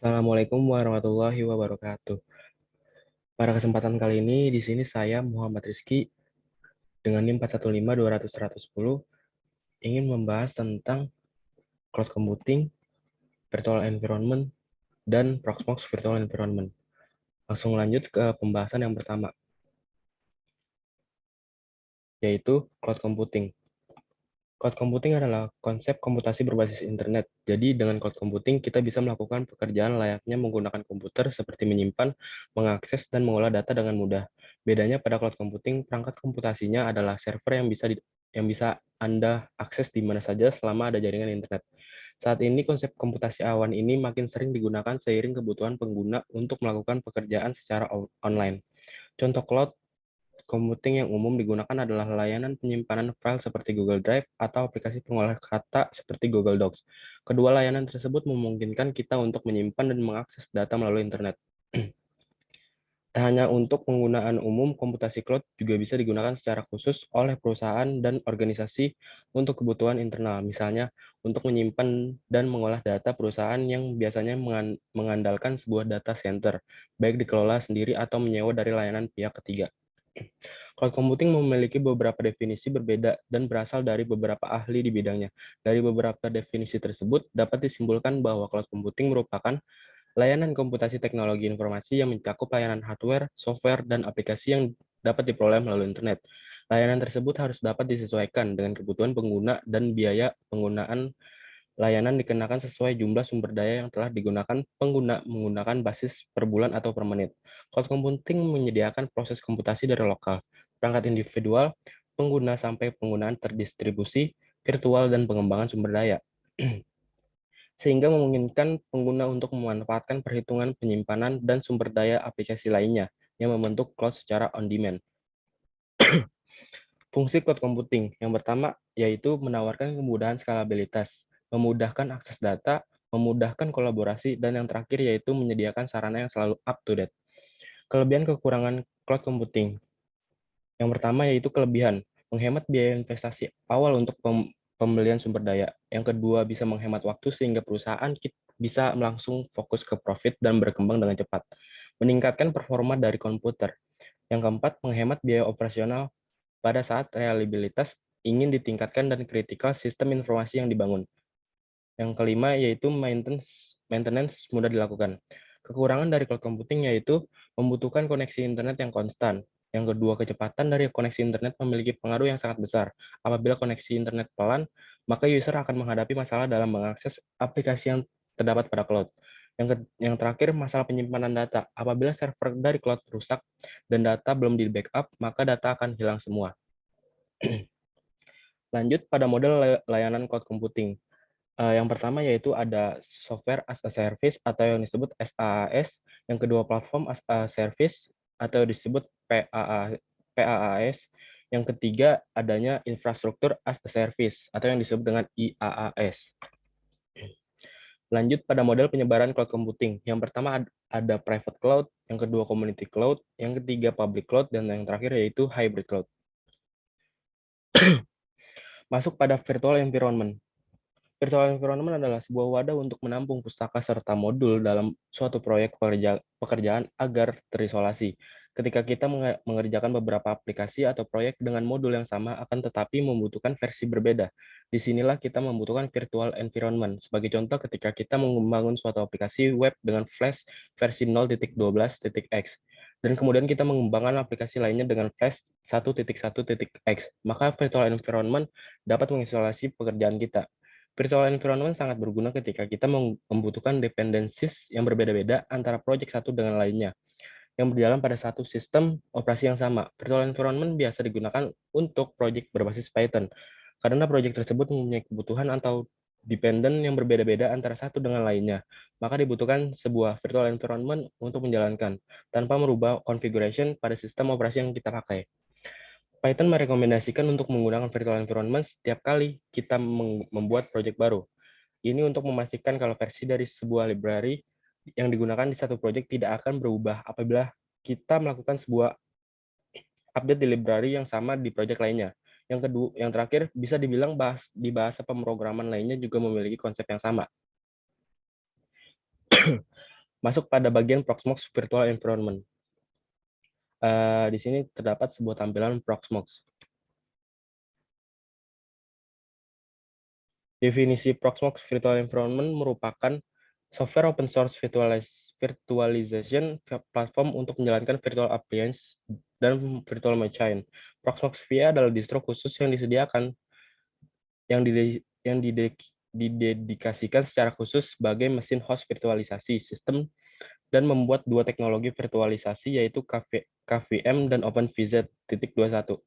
Assalamualaikum warahmatullahi wabarakatuh. Pada kesempatan kali ini, di sini saya Muhammad Rizky dengan NIM 415-200-110 ingin membahas tentang cloud computing, virtual environment, dan Proxmox virtual environment. Langsung lanjut ke pembahasan yang pertama, yaitu cloud computing. Cloud computing adalah konsep komputasi berbasis internet. Jadi dengan cloud computing kita bisa melakukan pekerjaan layaknya menggunakan komputer seperti menyimpan, mengakses, dan mengolah data dengan mudah. Bedanya pada cloud computing, perangkat komputasinya adalah server yang bisa Anda akses di mana saja selama ada jaringan internet. Saat ini konsep komputasi awan ini makin sering digunakan seiring kebutuhan pengguna untuk melakukan pekerjaan secara online. Contoh cloud computing yang umum digunakan adalah layanan penyimpanan file seperti Google Drive atau aplikasi pengolah kata seperti Google Docs. Kedua layanan tersebut memungkinkan kita untuk menyimpan dan mengakses data melalui internet. Tak hanya untuk penggunaan umum, komputasi cloud juga bisa digunakan secara khusus oleh perusahaan dan organisasi untuk kebutuhan internal, misalnya untuk menyimpan dan mengolah data perusahaan yang biasanya mengandalkan sebuah data center, baik dikelola sendiri atau menyewa dari layanan pihak ketiga. Cloud computing memiliki beberapa definisi berbeda dan berasal dari beberapa ahli di bidangnya. Dari beberapa definisi tersebut, dapat disimpulkan bahwa cloud computing merupakan layanan komputasi teknologi informasi yang mencakup layanan hardware, software, dan aplikasi yang dapat diperoleh melalui internet. Layanan tersebut harus dapat disesuaikan dengan kebutuhan pengguna dan biaya penggunaan layanan dikenakan sesuai jumlah sumber daya yang telah digunakan pengguna menggunakan basis per bulan atau per menit. Cloud computing menyediakan proses komputasi dari lokal, perangkat individual, pengguna sampai penggunaan terdistribusi, virtual, dan pengembangan sumber daya. Sehingga memungkinkan pengguna untuk memanfaatkan perhitungan penyimpanan dan sumber daya aplikasi lainnya yang membentuk cloud secara on-demand. Fungsi cloud computing yang pertama yaitu menawarkan kemudahan skalabilitas, memudahkan akses data, memudahkan kolaborasi, dan yang terakhir yaitu menyediakan sarana yang selalu up to date. Kelebihan kekurangan cloud computing. Yang pertama yaitu kelebihan, menghemat biaya investasi awal untuk pembelian sumber daya. Yang kedua bisa menghemat waktu sehingga perusahaan bisa langsung fokus ke profit dan berkembang dengan cepat. Meningkatkan performa dari komputer. Yang keempat, menghemat biaya operasional pada saat reliabilitas ingin ditingkatkan dan kritikal sistem informasi yang dibangun. Yang kelima yaitu maintenance mudah dilakukan. Kekurangan dari cloud computing yaitu membutuhkan koneksi internet yang konstan. Yang kedua, kecepatan dari koneksi internet memiliki pengaruh yang sangat besar. Apabila koneksi internet pelan, maka user akan menghadapi masalah dalam mengakses aplikasi yang terdapat pada cloud. Yang terakhir, masalah penyimpanan data. Apabila server dari cloud rusak dan data belum di backup, maka data akan hilang semua. Lanjut pada model layanan cloud computing. Yang pertama yaitu ada software as a service atau yang disebut SaaS, yang kedua platform as a service atau disebut PaaS, yang ketiga adanya infrastruktur as a service atau yang disebut dengan IaaS. Lanjut pada model penyebaran cloud computing. Yang pertama ada private cloud, yang kedua community cloud, yang ketiga public cloud, dan yang terakhir yaitu hybrid cloud. Masuk pada virtual environment. Virtual environment adalah sebuah wadah untuk menampung pustaka serta modul dalam suatu proyek pekerjaan agar terisolasi. Ketika kita mengerjakan beberapa aplikasi atau proyek dengan modul yang sama akan tetapi membutuhkan versi berbeda. Disinilah kita membutuhkan virtual environment. Sebagai contoh, ketika kita membangun suatu aplikasi web dengan Flash versi 0.12.x, dan kemudian kita mengembangkan aplikasi lainnya dengan Flash 1.1.x, maka virtual environment dapat mengisolasi pekerjaan kita. Virtual environment sangat berguna ketika kita membutuhkan dependencies yang berbeda-beda antara proyek satu dengan lainnya, yang berjalan pada satu sistem operasi yang sama. Virtual environment biasa digunakan untuk proyek berbasis Python, karena proyek tersebut mempunyai kebutuhan atau dependent yang berbeda-beda antara satu dengan lainnya. Maka dibutuhkan sebuah virtual environment untuk menjalankan, tanpa merubah configuration pada sistem operasi yang kita pakai. Python merekomendasikan untuk menggunakan virtual environment setiap kali kita membuat proyek baru. Ini untuk memastikan kalau versi dari sebuah library yang digunakan di satu proyek tidak akan berubah apabila kita melakukan sebuah update di library yang sama di proyek lainnya. Yang terakhir, bisa dibilang di bahasa pemrograman lainnya juga memiliki konsep yang sama. Masuk pada bagian Proxmox Virtual Environment. Di sini terdapat sebuah tampilan Proxmox. Definisi Proxmox Virtual Environment merupakan software open source virtualization platform untuk menjalankan virtual appliance dan virtual machine. Proxmox VIA adalah distro khusus yang disediakan yang didedikasikan secara khusus sebagai mesin host virtualisasi sistem dan membuat dua teknologi virtualisasi yaitu KVM dan OpenVZ.21.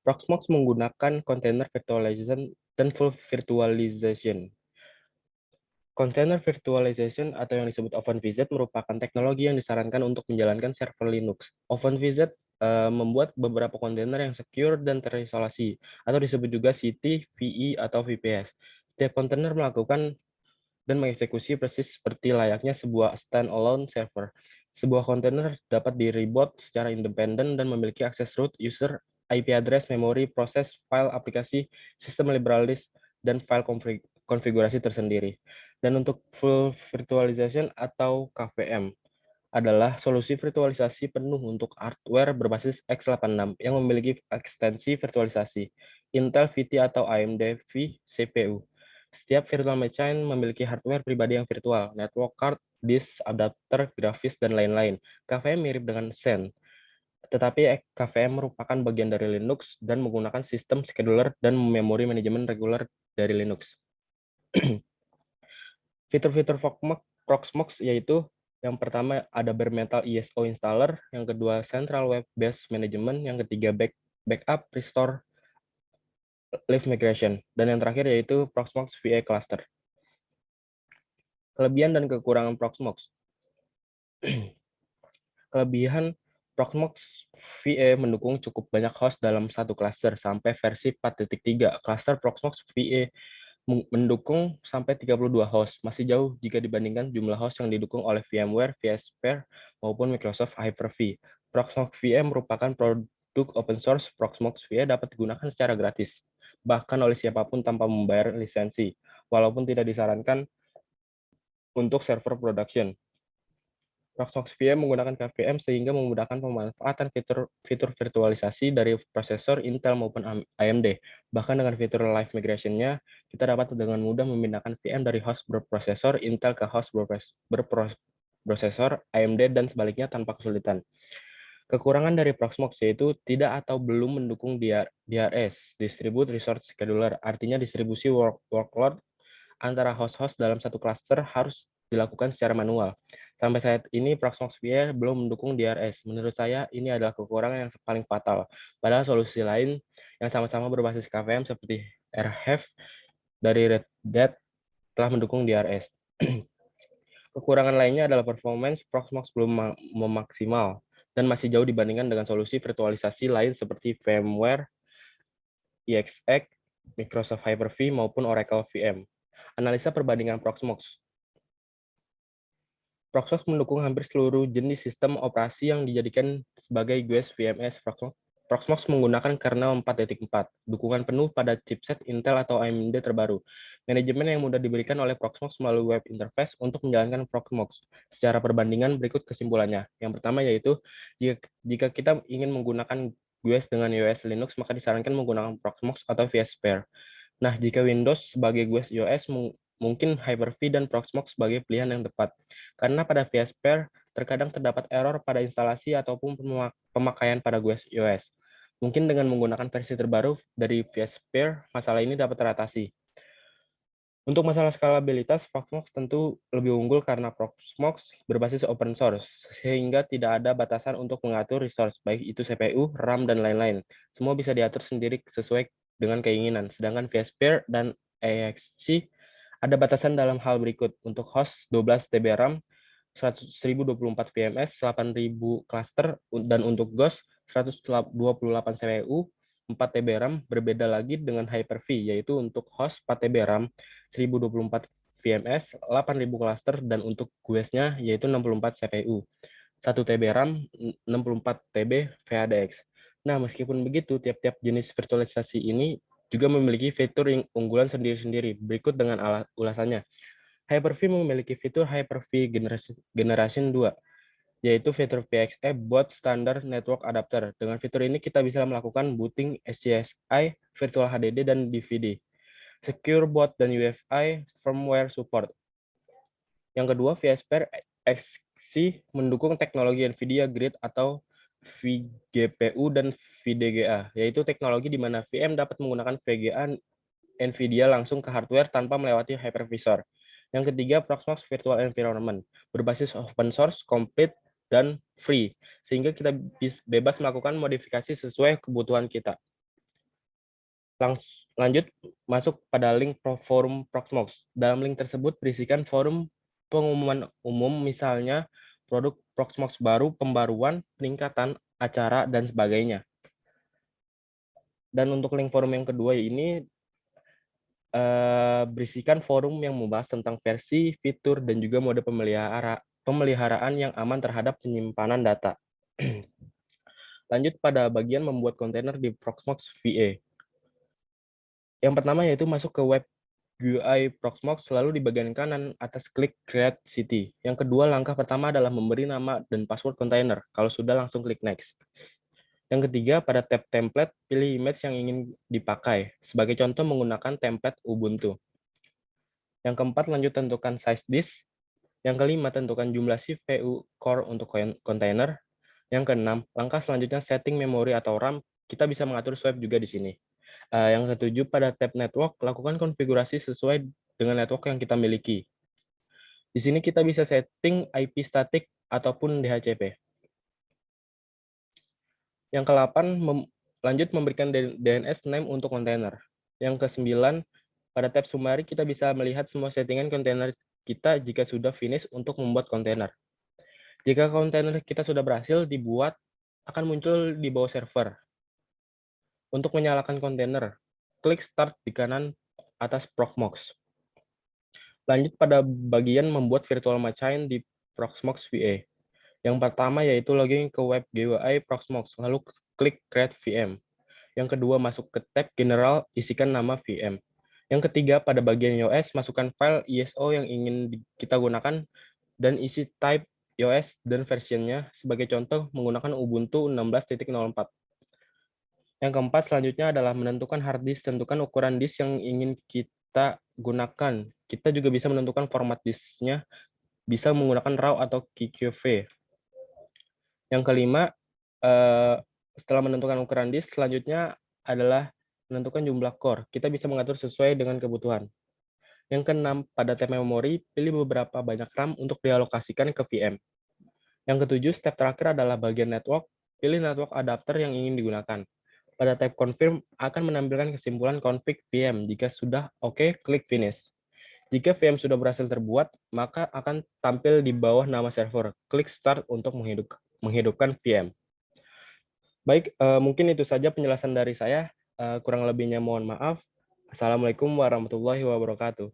Proxmox menggunakan container virtualization dan full virtualization. Container virtualization atau yang disebut OpenVZ merupakan teknologi yang disarankan untuk menjalankan server Linux. OpenVZ membuat beberapa kontainer yang secure dan terisolasi, atau disebut juga CT, VE, atau VPS. Setiap kontainer melakukan dan mengeksekusi persis seperti layaknya sebuah standalone server. Sebuah kontainer dapat di-reboot secara independen dan memiliki akses root, user, IP address, memori, proses, file, aplikasi, sistem liberalis, dan file konfigurasi tersendiri. Dan untuk full virtualization atau KVM adalah solusi virtualisasi penuh untuk hardware berbasis x86 yang memiliki ekstensi virtualisasi Intel VT atau AMD vCPU. Setiap virtual machine memiliki hardware pribadi yang virtual, network card, disk, adapter, grafis, dan lain-lain. KVM mirip dengan Xen, tetapi KVM merupakan bagian dari Linux dan menggunakan sistem scheduler dan memori manajemen reguler dari Linux. Fitur-fitur Proxmox yaitu yang pertama ada bare metal ISO installer, yang kedua central web based management, yang ketiga backup, restore, live migration, dan yang terakhir yaitu Proxmox VA cluster. Kelebihan dan kekurangan Proxmox. Kelebihan Proxmox VA mendukung cukup banyak host dalam satu cluster sampai versi 4.3. Cluster Proxmox VA mendukung sampai 32 host, masih jauh jika dibandingkan jumlah host yang didukung oleh VMware, vSphere, maupun Microsoft Hyper-V. Proxmox VA merupakan produk open source. Proxmox VA dapat digunakan secara gratis, bahkan oleh siapapun tanpa membayar lisensi, walaupun tidak disarankan untuk server production. Proxmox VA menggunakan KVM sehingga memudahkan pemanfaatan fitur virtualisasi dari prosesor Intel maupun AMD. Bahkan dengan fitur live migration-nya, kita dapat dengan mudah memindahkan VM dari host berprosesor Intel ke host berprosesor AMD dan sebaliknya tanpa kesulitan. Kekurangan dari Proxmox yaitu tidak atau belum mendukung DRS, Distribute Resource Scheduler, artinya distribusi workload antara host-host dalam satu cluster harus dilakukan secara manual. Sampai saat ini, Proxmox VA belum mendukung DRS. Menurut saya, ini adalah kekurangan yang paling fatal. Padahal solusi lain yang sama-sama berbasis KVM seperti Airhave dari Red Hat telah mendukung DRS. Kekurangan lainnya adalah performance Proxmox belum memaksimal dan masih jauh dibandingkan dengan solusi virtualisasi lain seperti VMware, EXX, Microsoft Hyper-V, maupun Oracle VM. Analisa perbandingan Proxmox. Proxmox mendukung hampir seluruh jenis sistem operasi yang dijadikan sebagai GUIS VMS. Proxmox menggunakan kernel 4.4, dukungan penuh pada chipset Intel atau AMD terbaru. Manajemen yang mudah diberikan oleh Proxmox melalui web interface untuk menjalankan Proxmox. Secara perbandingan berikut kesimpulannya. Yang pertama yaitu, jika kita ingin menggunakan GUIS dengan iOS Linux, maka disarankan menggunakan Proxmox atau vSphere. Nah, jika Windows sebagai GUIS iOS, mungkin Hyper-V dan Proxmox sebagai pilihan yang tepat. Karena pada vSphere, terkadang terdapat error pada instalasi ataupun pemakaian pada GUIS iOS. Mungkin dengan menggunakan versi terbaru dari vSphere, masalah ini dapat teratasi. Untuk masalah skalabilitas, Proxmox tentu lebih unggul karena Proxmox berbasis open source, sehingga tidak ada batasan untuk mengatur resource, baik itu CPU, RAM, dan lain-lain. Semua bisa diatur sendiri sesuai dengan keinginan, sedangkan vSphere dan AXC ada batasan dalam hal berikut. Untuk host 12 TB RAM, 1024 VMS, 8000 cluster, dan untuk GOS 128 CPU, 4 TB RAM. Berbeda lagi dengan Hyper-V, yaitu untuk host 4 TB RAM, 1024 VMS, 8000 cluster, dan untuk GUIS-nya yaitu 64 CPU, 1 TB RAM, 64 TB VHDX. Nah, meskipun begitu, tiap-tiap jenis virtualisasi ini juga memiliki fitur yang unggulan sendiri-sendiri. Berikut dengan ulasannya. Hyper-V memiliki fitur Hyper-V Generation 2, yaitu fitur PXE Boot Standard Network Adapter. Dengan fitur ini kita bisa melakukan booting SCSI, Virtual HDD, dan DVD, Secure Boot, dan UEFI firmware support. Yang kedua, VSphere XC mendukung teknologi NVIDIA Grid atau vGPU dan VDGA, yaitu teknologi di mana VM dapat menggunakan VGA NVIDIA langsung ke hardware tanpa melewati hypervisor. Yang ketiga, Proxmox Virtual Environment, berbasis open source, complete, dan free, sehingga kita bebas melakukan modifikasi sesuai kebutuhan kita. Lanjut masuk pada link forum Proxmox. Dalam link tersebut berisikan forum pengumuman umum, misalnya produk Proxmox baru, pembaruan, peningkatan, acara, dan sebagainya. Dan untuk link forum yang kedua ini berisikan forum yang membahas tentang versi, fitur, dan juga mode pemeliharaan yang aman terhadap penyimpanan data. Lanjut pada bagian membuat kontainer di Proxmox VA. Yang pertama yaitu masuk ke web GUI Proxmox, lalu di bagian kanan atas klik Create City. Yang kedua, langkah pertama adalah memberi nama dan password kontainer. Kalau sudah, langsung klik Next. Yang ketiga, pada tab Template, pilih image yang ingin dipakai. Sebagai contoh, menggunakan template Ubuntu. Yang keempat, lanjut tentukan size disk. Yang kelima, tentukan jumlah CPU core untuk kontainer. Yang keenam, langkah selanjutnya setting memori atau RAM. Kita bisa mengatur swipe juga di sini. Yang ketujuh, pada tab network, lakukan konfigurasi sesuai dengan network yang kita miliki. Di sini kita bisa setting IP static ataupun DHCP. Yang ke-8, lanjut memberikan DNS name untuk kontainer. Yang ke-9, pada tab summary kita bisa melihat semua settingan kontainer kita jika sudah finish untuk membuat kontainer. Jika kontainer kita sudah berhasil dibuat, akan muncul di bawah server. Untuk menyalakan kontainer, klik Start di kanan atas Proxmox. Lanjut pada bagian membuat virtual machine di Proxmox VA. Yang pertama yaitu login ke web GUI Proxmox, lalu klik Create VM. Yang kedua, masuk ke tab General, isikan nama VM. Yang ketiga, pada bagian iOS, masukkan file ISO yang ingin kita gunakan dan isi type iOS dan versionnya. Sebagai contoh, menggunakan Ubuntu 16.04. Yang keempat, selanjutnya adalah menentukan hard disk. Tentukan ukuran disk yang ingin kita gunakan. Kita juga bisa menentukan format disknya, bisa menggunakan RAW atau QQV. Yang kelima, setelah menentukan ukuran disk, selanjutnya adalah menentukan jumlah core. Kita bisa mengatur sesuai dengan kebutuhan. Yang keenam, pada tab memori, pilih beberapa banyak RAM untuk dialokasikan ke VM. Yang ketujuh, step terakhir adalah bagian network. Pilih network adapter yang ingin digunakan. Pada tab confirm, akan menampilkan kesimpulan config VM. Jika sudah oke, klik finish. Jika VM sudah berhasil terbuat, maka akan tampil di bawah nama server. Klik start untuk menghidupkan VM. Baik, mungkin itu saja penjelasan dari saya. Kurang lebihnya mohon maaf. Assalamualaikum warahmatullahi wabarakatuh.